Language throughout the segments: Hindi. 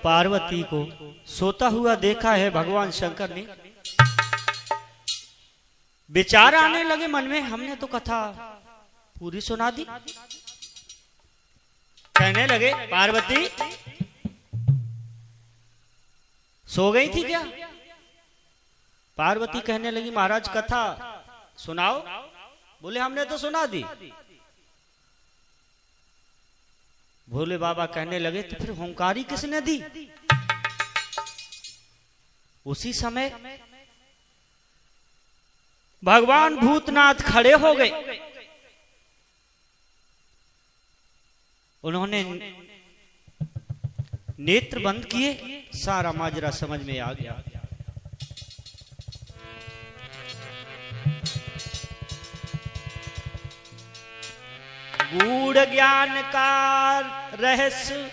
पार्वती को सोता हुआ देखा है भगवान शंकर ने, विचार आने लगे मन में, हमने तो कथा पूरी सुना दी। कहने लगे पार्वती सो गई थी क्या? पार्वती कहने लगी महाराज कथा सुनाओ। बोले हमने तो सुना दी। भोले बाबा कहने लगे तो फिर हुंकारी किसने दी? उसी समय भगवान भूतनाथ खड़े हो गए। उन्होंने नेत्र बंद किए, सारा माजरा समझ में आ गया। गूढ़ ज्ञान का रहस्य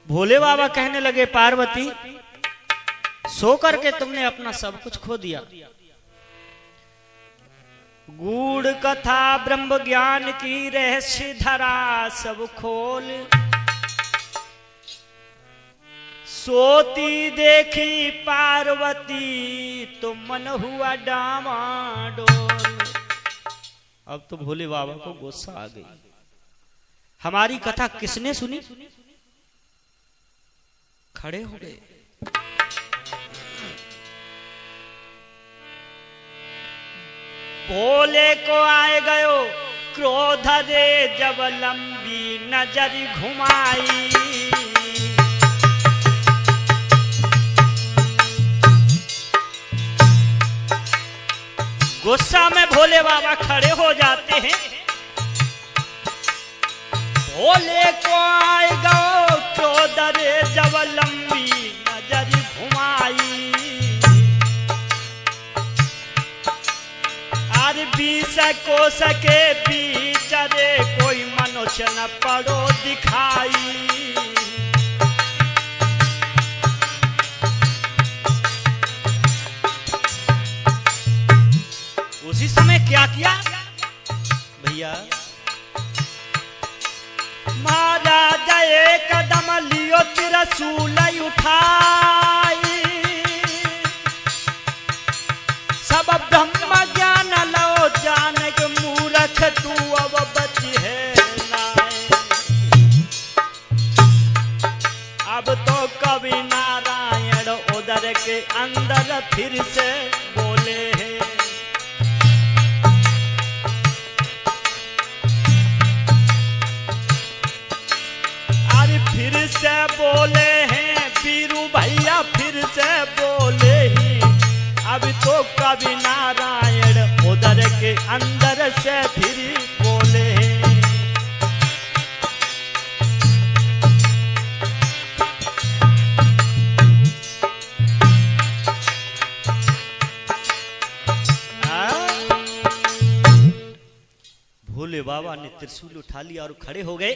भोले बाबा कहने लगे पार्वती सो करके तुमने अपना सब कुछ खो दिया। गूढ़ कथा ब्रह्म ज्ञान की रहस्य धरा सब खोल, सोती देखी पार्वती तो मन हुआ डामाडोल। अब तो भोले बाबा को गुस्सा आ गई, हमारी कथा किसने सुनी? खड़े हो गए। भोले को आए गयो क्रोध रे, जब लंबी नजर घुमाई। गुस्सा में भोले बाबा खड़े हो जाते हैं। भोले को आए गयो क्रोध रे, जब लंबी नजर घुमाई। बीस को सके बीच रे, कोई मनुष्य न पड़ो दिखाई। उसी समय क्या किया भैया? महाराज एक कदम लियो त्रिशूल उठाई। सब ब्रह्म ज्ञान लो जान के मूर्ख तू अब बची है नाय। अब तो कवि नारायण उदर के अंदर फिर से बोले हैं। अरे फिर से बोले हैं वीरू भैया, फिर से बोले ही। अब तो कवि नारायण उदर के अंदर से फिर बोले। भोले बाबा ने त्रिशूल उठा लिया और खड़े हो गए।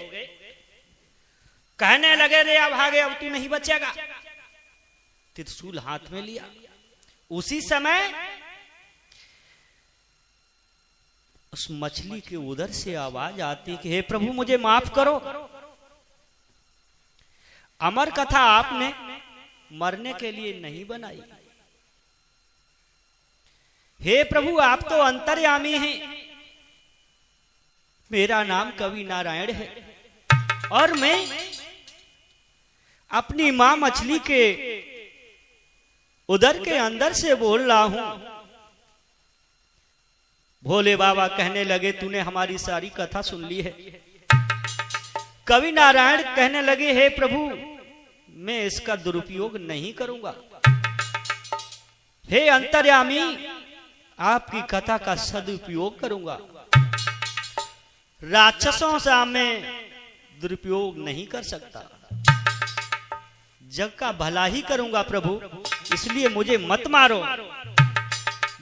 कहने लगे रे अब आगे अब तू नहीं बचेगा। त्रिशूल हाथ में लिया। उसी समय उस मछली के उधर से आवाज आती कि हे प्रभु मुझे माफ करो, अमर कथा आपने मरने के लिए नहीं बनाई। हे प्रभु आप तो अंतर्यामी हैं। मेरा नाम कवि नारायण है और मैं अपनी मां मछली के उदर के अंदर से बोल रहा हूं। भोले बाबा कहने लगे तूने हमारी सारी कथा सुन ली है। कवि नारायण कहने लगे हे प्रभु मैं इसका दुरुपयोग नहीं करूंगा। हे अंतर्यामी आपकी कथा का सदुपयोग करूंगा। राक्षसों से मैं दुरुपयोग नहीं कर सकता। जग का भला ही करूंगा प्रभु, इसलिए मुझे मत मारो।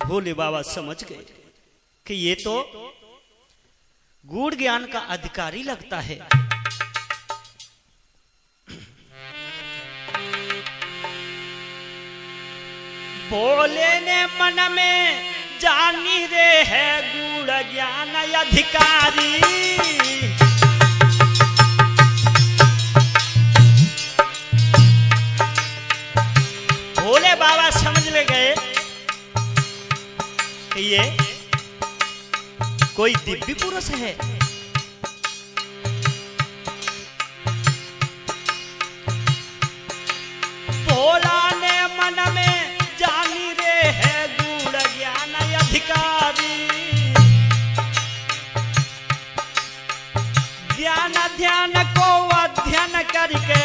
भोले बाबा समझ गए कि ये तो गूढ़ ज्ञान का अधिकारी लगता है। भोले ने मन में जानी रे है गूढ़ ज्ञान अधिकारी। कोई दिव्य पुरुष है। भोला ने मन में जानी रे है गूढ़ ज्ञान अधिकारी, ज्ञान ध्यान को अध्ययन करके,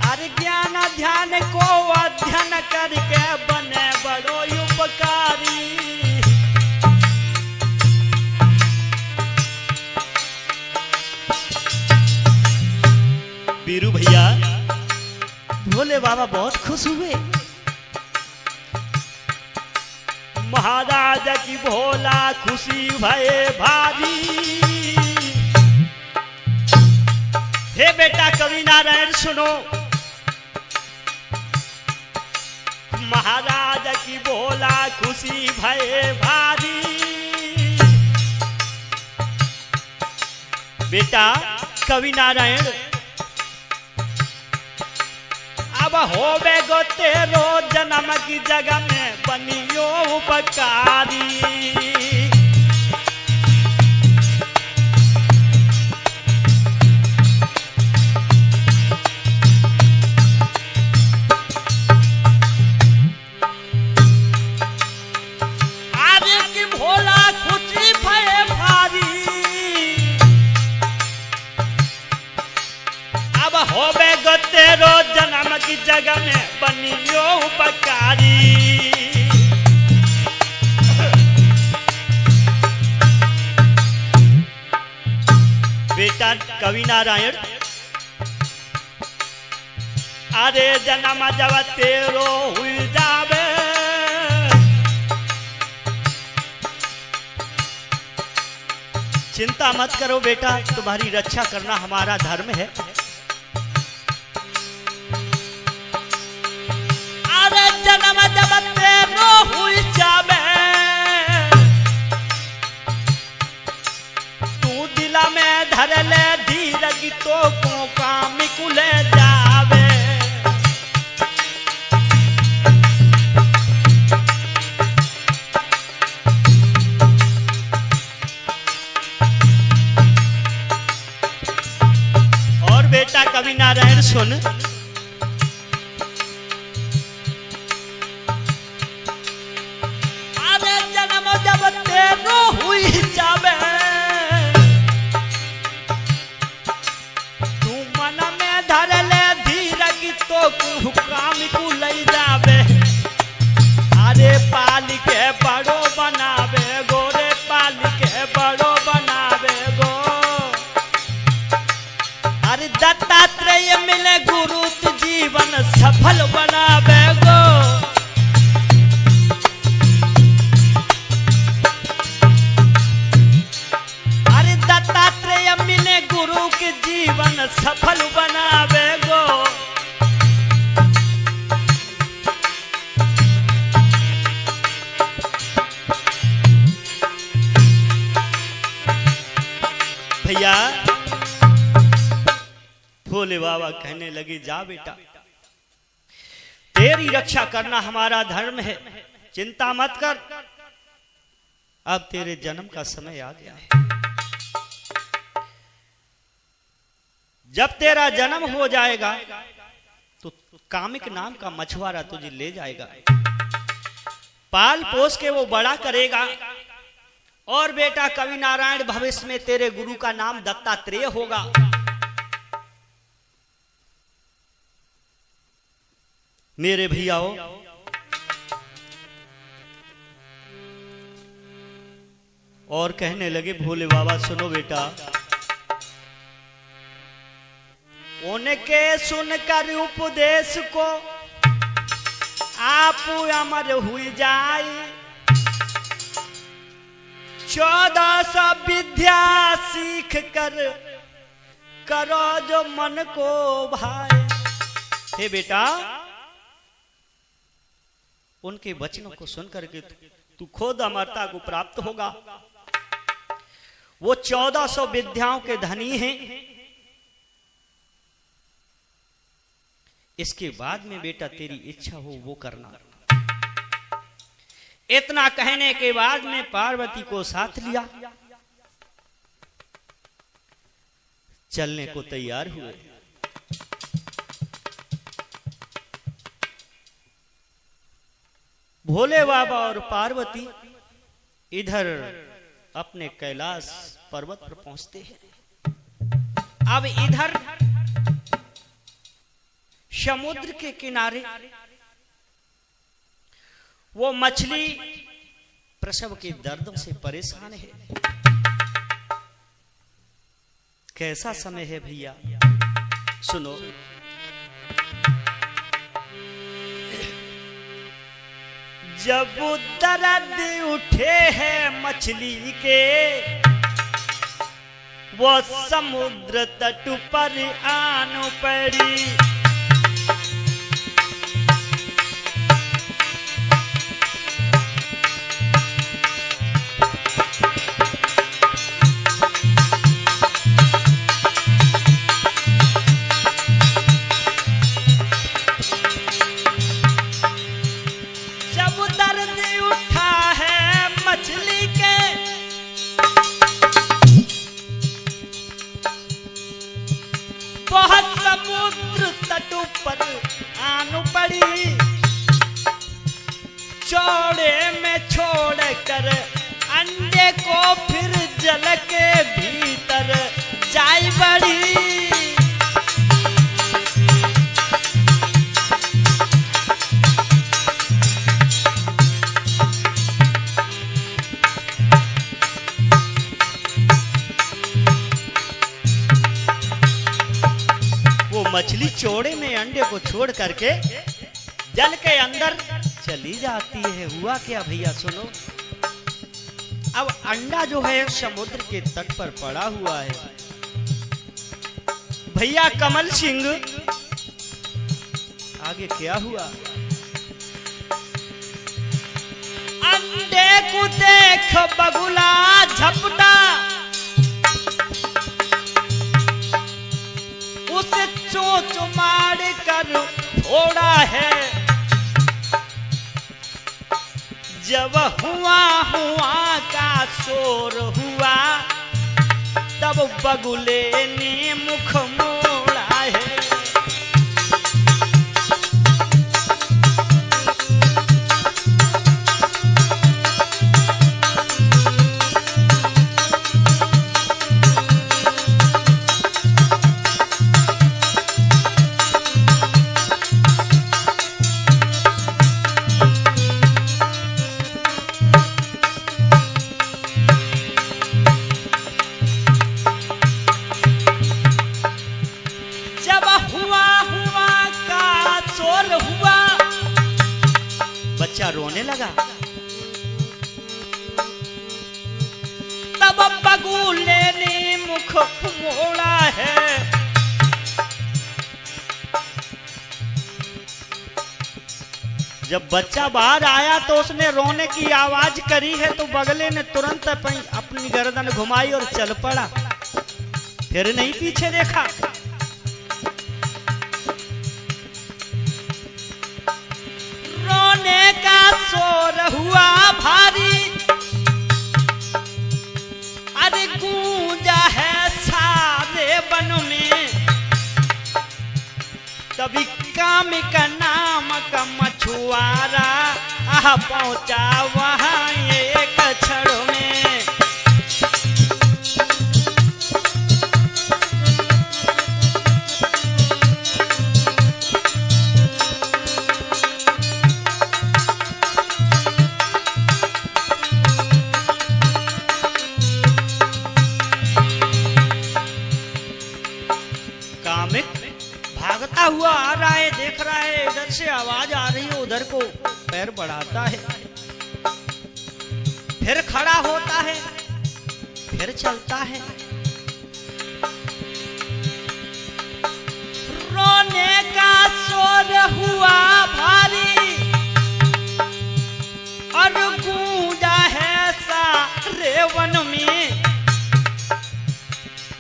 अरे ज्ञान ध्यान को अध्ययन करके बने बड़ो उपकारी। बीरू भैया भोले बाबा बहुत खुश हुए। महाराज की भोला खुशी भये भारी। हे बेटा कवि नारायण सुनो, महाराज की भोला खुशी भये भारी। बेटा कवि नारायण अब होवे गो तेरो जन्म की जगह में बनियो उपकारी। तेरो जन्म की जगह में बनियो उपकारी। बेटा कवि नारायण अरे जन्म जब तेरो हुई जावे, चिंता मत करो बेटा, तुम्हारी रक्षा करना हमारा धर्म है। जन्म जब तेरो हुई जावे, तू दिला में धर ले धीरज तो को काम कुले जावे। और बेटा कवि नारायण सुन, काम को लई जावे। अरे पाल के बड़ो बनावे गोरे, पाल के बड़ो बनावे गो। अरे दत्तात्रेय मिले गुरु तो जीवन सफल बनावे गो। अरे दत्तात्रेय मिले गुरु के जीवन सफल बनावे गो। भैया भोले बाबा कहने लगे जा बेटा, तेरी रक्षा करना हमारा धर्म है, चिंता मत कर, अब तेरे जन्म का समय आ गया है। जब तेरा जन्म हो जाएगा तो कामिक नाम का मछुआरा तुझे ले जाएगा, पाल पोस के वो बड़ा करेगा। और बेटा कवि नारायण भविष्य में तेरे गुरु का नाम दत्तात्रेय होगा। मेरे भैयाओ और कहने लगे भोले बाबा सुनो बेटा, उनके सुनकर उपदेश को आप अमर हुई जाए। 1400 विद्या सीख कर करो जो मन को भाए। हे बेटा उनके वचनों को सुनकर के तू खुद अमरता को प्राप्त होगा। वो 1400 विद्याओं के धनी हैं। इसके बाद में बेटा तेरी इच्छा हो वो करना। इतना कहने के बाद में पार्वती को साथ लिया, चलने को तैयार हुए। भोले बाबा और पार्वती इधर अपने कैलाश पर्वत पर पहुंचते हैं। अब इधर समुद्र के किनारे वो मछली प्रसव के दर्द से परेशान है। कैसा समय है भैया, सुनो। जब दर्द उठे हैं मछली के, वो समुद्र तट पर आन पड़ी। चौड़े में छोड़ कर अंडे को फिर जल के भीतर जाई बड़ी। वो मछली चौड़े में अंडे को छोड़ करके जल के अंदर चली जाती है। हुआ क्या भैया, सुनो। अब अंडा जो है समुद्र के तट पर पड़ा हुआ है। भैया कमल सिंह, आगे क्या हुआ? अंडे को देख बगुला झपटा, उसे चोंच मार कर फोड़ा है। जब हुआ हुआ का शोर हुआ, तब बगुले ने मुख मोड़ा है। बच्चा रोने लगा। तब बगुले ने मुख मोड़ा है। जब बच्चा बाहर आया तो उसने रोने की आवाज करी है, तो बगले ने तुरंत अपनी गर्दन घुमाई और चल पड़ा, फिर नहीं पीछे देखा। रोने का शोर हुआ भारी, अरे गूंजा है सारे वन में। तभी कामिक नाम का मछुआरा पहुंचा वहां एक क्षण में। भागता हुआ आ रहा है, देख रहा है इधर से आवाज आ रही है, उधर को पैर बढ़ाता है, फिर खड़ा होता है, फिर चलता है। रोने का शोर हुआ भारी और गूंजा है सारे वन में।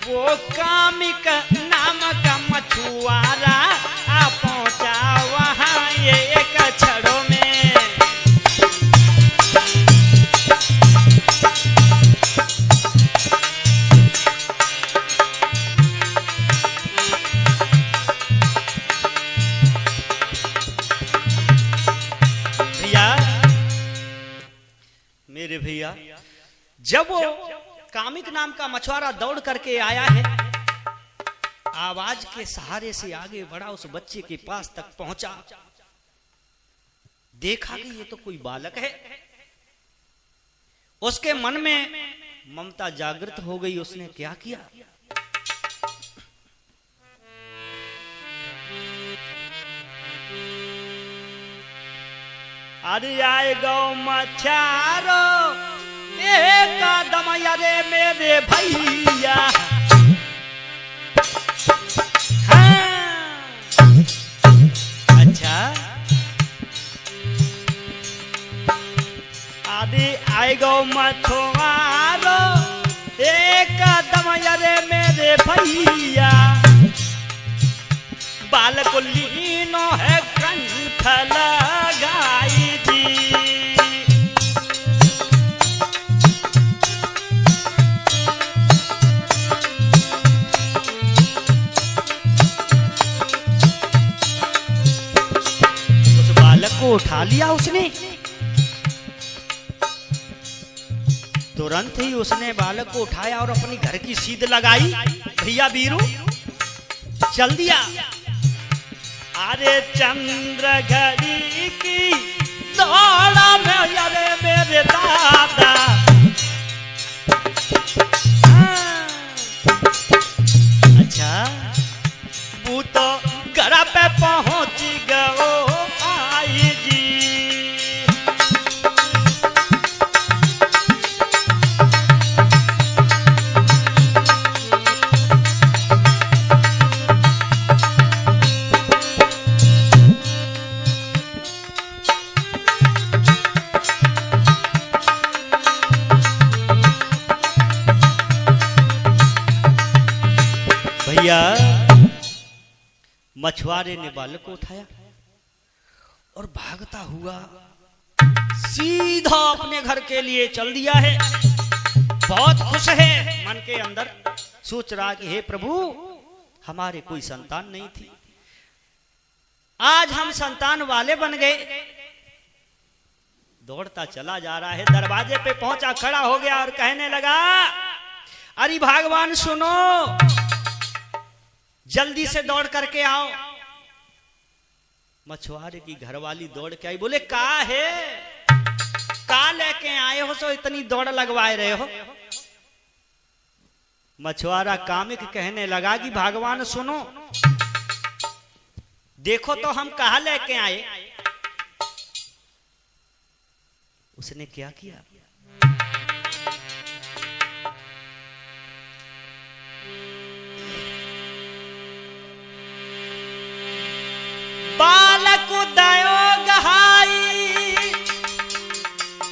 वो कामिक नाम का मछुआरा पहुंचा वहां एक क्षण में। जब वो कामिक नाम का मछुआरा दौड़ करके आया है, आवाज के सहारे से आगे बढ़ा, उस बच्चे के पास तक पहुंचा, देखा कि ये तो कोई बालक है। उसके मन में ममता जागृत हो गई। उसने क्या किया, अरे आए गौ मछारो एक कदम, अरे मेरे भैया, हाँ। अच्छा, अरे आए गौ मछुआरो एक कदम, अरे मेरे भैया, बालक लीनो है कंठ लगाई जी। उस बालक को उठा लिया उसने। तुरंत ही उसने बालक को उठाया और अपनी घर की सीध लगाई। भैया बीरू चल दिया। अरे चंद्र घड़ी की दौड़ा में, अरे मेरे दादा, अच्छा, वो तो घर पे पहुंच गओ आई जी। भैया मछुआरे ने बालक को उठाया और भागता हुआ सीधा अपने घर के लिए चल दिया है। बहुत खुश है, मन के अंदर सोच रहा कि हे प्रभु, हमारे कोई संतान नहीं थी, आज हम संतान वाले बन गए। दौड़ता चला जा रहा है, दरवाजे पे पहुंचा, खड़ा हो गया और कहने लगा, अरे भगवान सुनो, जल्दी से दौड़ करके आओ। मछुआरे की घरवाली दौड़ के आई, बोले का है, का लेके आए हो, सो इतनी दौड़ लगवाए रहे हो। मछुआरा कामिक कहने लगा कि भगवान सुनो, देखो तो हम कहा लेके आए। उसने क्या किया, बालक दयो गहाई,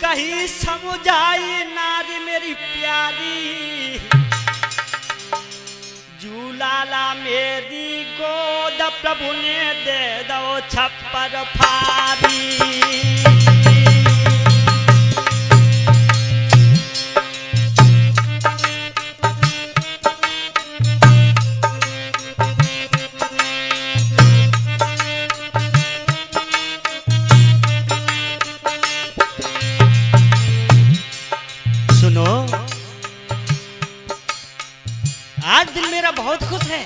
कहीं समुझाई नारी मेरी प्यारी, झूलाला मेरी गोद प्रभु ने दे दो छप्पर फारी। आज दिल मेरा बहुत खुश है।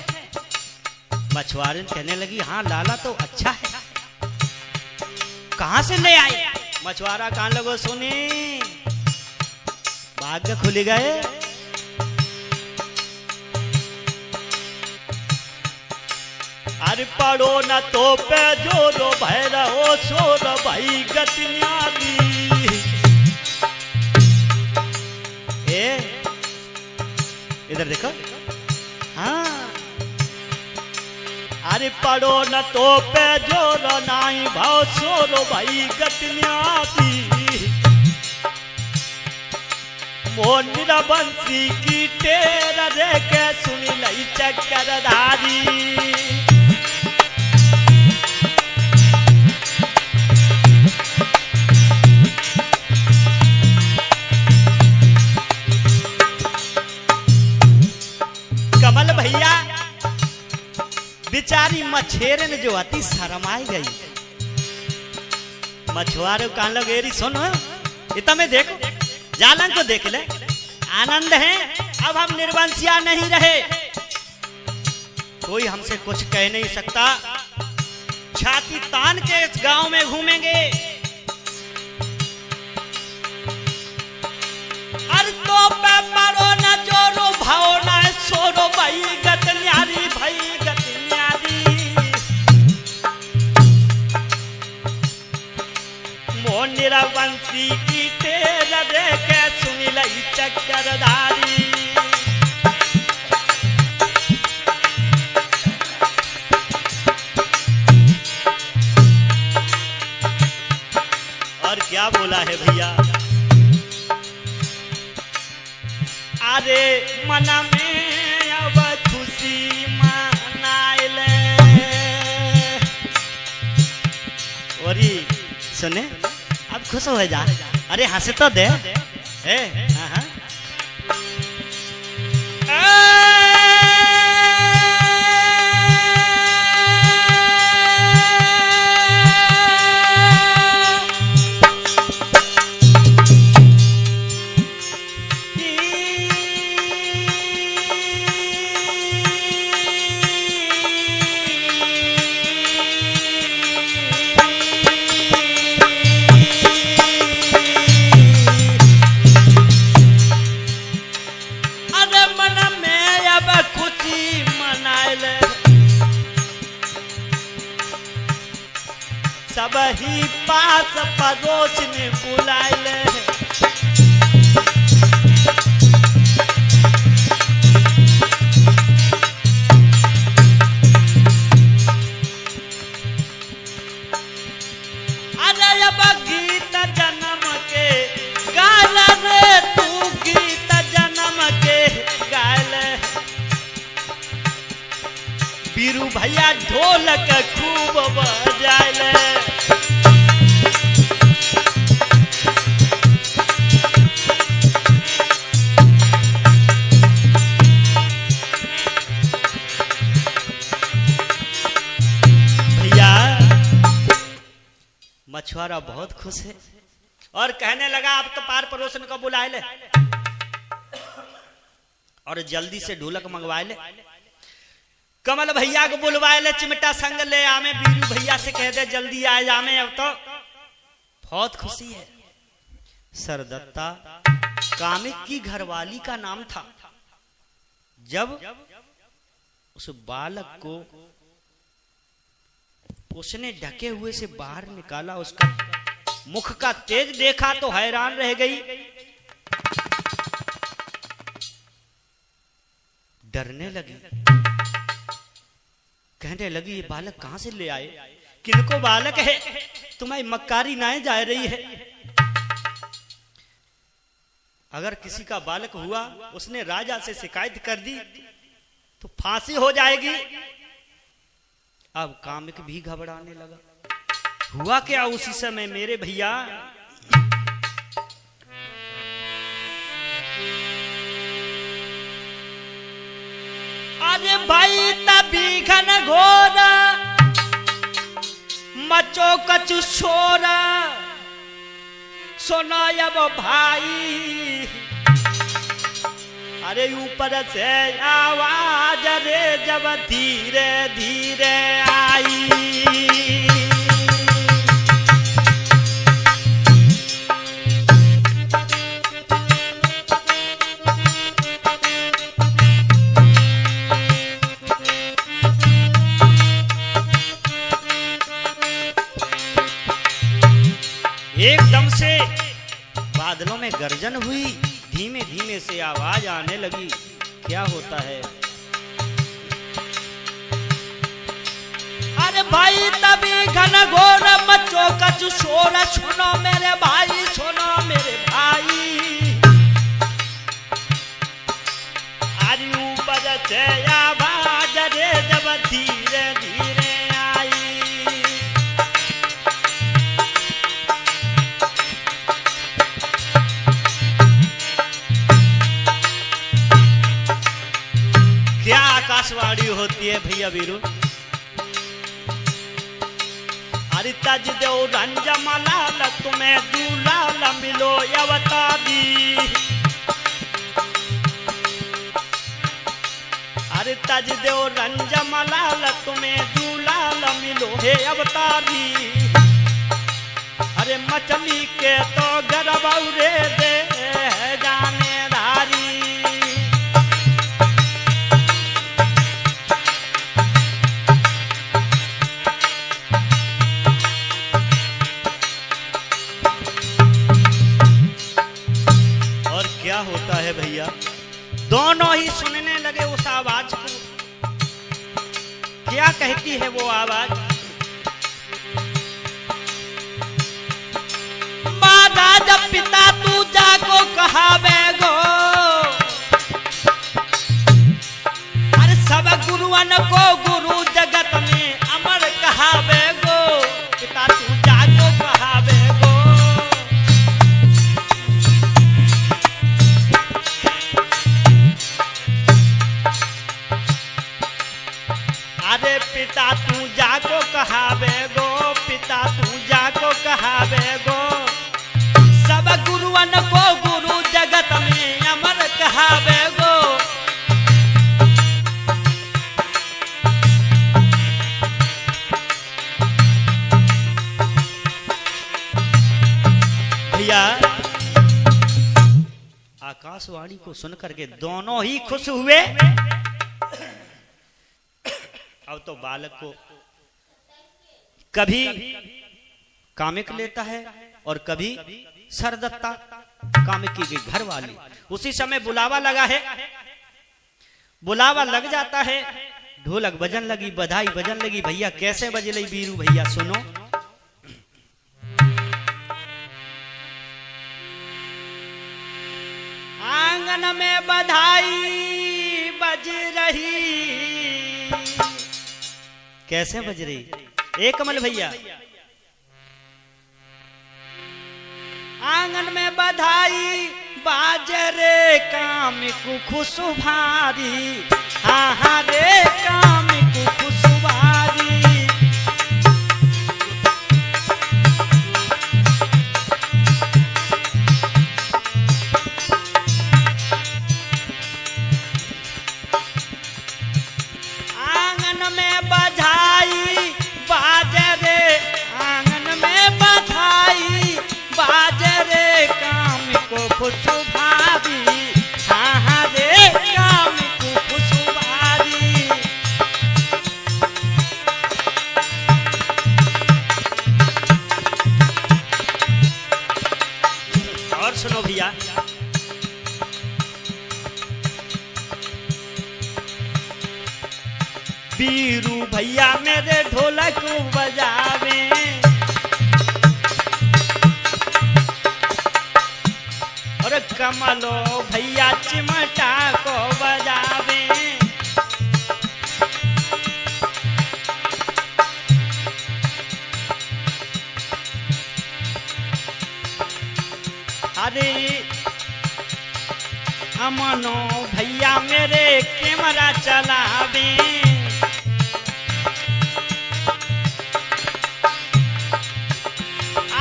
मछुआरन कहने लगी, हाँ लाला तो अच्छा है, कहां से ले आए। मछुआरा कान लगो सुनी, भाग्य खुल गए। अरे पड़ो न तो पे जोरो भैरव सोर भाई गतिया दी। इधर देखो, हाँ, अरे पड़ो न तो पे जोर नाई भाव सोरो भाई गतिया दी। मोनिरा बंसी की टेर रे के सुनी लई चक्रधारी। कमल भैया बेचारी मछेरन जो अति शरमाई गई। मछुआरे कान लगेरी, सुनो इतना में देखो, जालन को देख ले, आनंद है। अब हम निर्वंशिया नहीं रहे, कोई हमसे कुछ कह नहीं सकता। छाती तान के इस गांव में घूमेंगे। अरे तो पे परो न जोरो भाव न सोरो भाई गत न्यारी भाई गत न्यारी। मोह निरवंशी की तेरा देखे सुनी लई चक्करधारी। और क्या बोला है भैया, अरे मन में अब खुशी मनाइले। और सुने अब खुश हो जा, अरे हंसे तो दे। हाँ हाँ सब ही पास पड़ोस ने बुलाइले। अरे अब गीत जन्म के गाल रे तू गीत जन्म के गाल। बीरू भैया ढोलक खूब बजाइले। मछुआरा बहुत खुश है और कहने लगा अब तो पार पड़ोसन को बुलाए ले और जल्दी से ढोलक मंगवाए ले। कमल भैया को बुलवाए ले, चिमटा संग ले आमे। बीरू भैया से कह दे जल्दी आ जामे, अब तो बहुत खुशी है। सरदत्ता कामिक की घरवाली का नाम था। जब उस बालक को उसने ढके हुए से बाहर निकाला, उसका मुख का तेज देखा तो हैरान रह गई। डरने लगी, कहने लगी ये बालक कहां से ले आए, किनको बालक है, तुम्हारी मक्कारी नाए जा रही है। अगर किसी का बालक हुआ, उसने राजा से शिकायत कर दी तो फांसी हो जाएगी। अब कामिक भी घबराने लगा। हुआ क्या उसी समय मेरे भैया, अरे भाई तभी घन घोरा मचो कचु शोरा। सुनो अब भाई, अरे ऊपर से आवाज रे जब धीरे धीरे आई। एकदम से बादलों में गर्जन हुई, धीमे धीमे से आवाज आने लगी। क्या होता है? अरे भाई तभी घन घोर मचो कचु शोर। सुनो मेरे भाई, सुनो मेरे भाई, अरे ऊपर से आवाज रे जब धीरे धीरे आई। क्या आकाशवाणी होती है भैया वीरू। अरे तज दो रंजमलाल तुम्हें दूलाल मिलो यवता दी। अरे तज देव रंज मलाल तुम्हें दूलाल मिलो हे अवतारी। अरे मछली के तो गरबौरे दे जाने धारी। और क्या होता है भैया, दोनों ही सुनने लगे उस आवाज को। क्या कहती है वो आवाज? माता जब पिता तू जाको कहावे गो, अरे सब गुरुअन को गुरु जगत में अमर कहावे गो। पिता तू जाको कहावे गो। अरे पिता तू जाको कहावे गो, पिता तू जाको कहावे गो। सब गुरुअन को गुरु जगत में अमर कहावे गो। भैया आकाशवाणी को सुनकर के दोनों ही खुश हुए। अब तो बालक को कभी कामिक लेता है और कभी सरदत्ता, कामिकी के घर वाली। उसी समय बुलावा लगा है, बुलावा लग जाता है, ढोलक बजन लगी, बधाई बजन लगी। भैया कैसे बज रही बीरू भैया सुनो। आंगन में बधाई बज रही, कैसे बज रही? एक कमल भैया, आंगन में बधाई बाज रे कामिकु खुशुभारी। हाँ हाँ रे कामिकु खुशुभारी। आंगन में बधाई बाज रे, आंगन में बधाई बाज रे कामिको खुशुभारी। हाँ हाँ रे कामिको खुशुभारी। और सुनो भैया, बीरू भैया मेरे ढोलक बजावे। और कमलो भैया चिमटा को बजावे। अरे अमनो भैया मेरे कैमरा चलावे।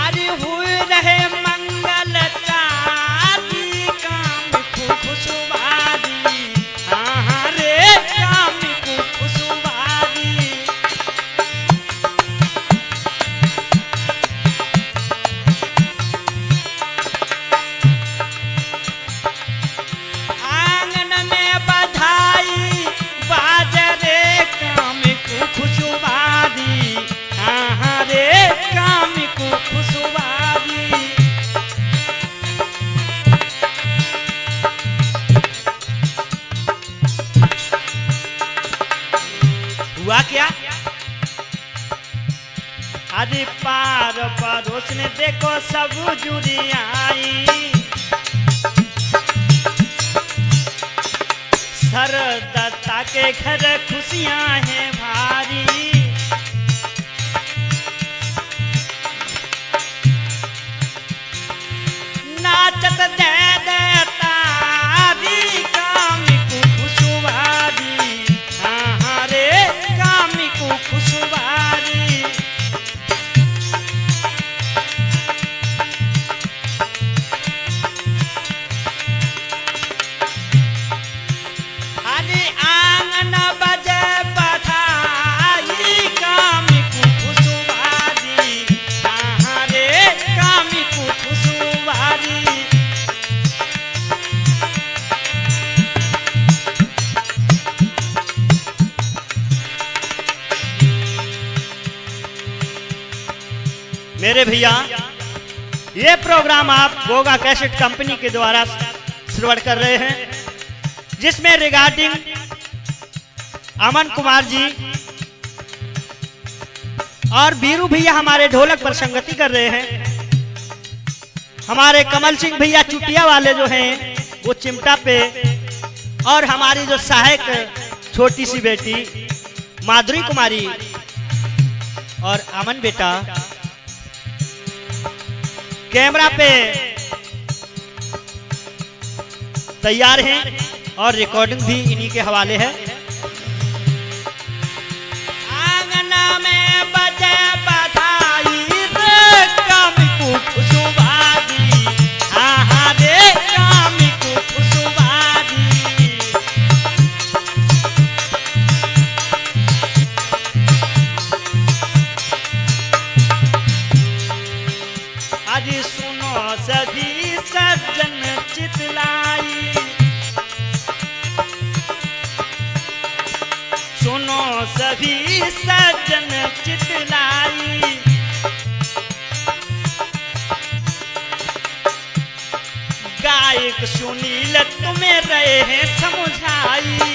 अरे हुए रहे मंगल चारी कामिकु खुशुभारी। हाँ हाँ रे कामिकु खुशुभारी। आंगन में बधाई बाज रे कामिकु खुशुभारी। हाँ हाँ रे कामिकु खुशुभारी। हुआ क्या? अरे पार पड़ोस ने देखो सब जुड़ी आई। सरदत्ता के घर खुशियां हैं भारी। नाचत दे देता कामिकु खुशुभारी। हाँ हाँ रे कामिकु खुशुभारी। अरे आंगन मेरे भैया, ये प्रोग्राम आप गोगा कैसेट कंपनी के द्वारा श्रवण कर रहे हैं, जिसमें रिगार्डिंग अमन कुमार जी और बीरू भैया हमारे ढोलक पर संगति कर रहे हैं। हमारे कमल सिंह भैया चुटिया वाले जो हैं वो चिमटा पे, और हमारी जो सहायक छोटी सी बेटी माधुरी कुमारी और अमन बेटा कैमरा पे तैयार हैं, और रिकॉर्डिंग भी इन्हीं के हवाले है। आंगना में बजे बधाई रे कामी को खुशबादी, हाँ हाँ रे कामी को खुशबादी। आज सुनो सभी सज्जन चितलाई, सुनो सभी सज्जन चितलाई, गायक सुनील तुम्हें रहे हैं समझाई।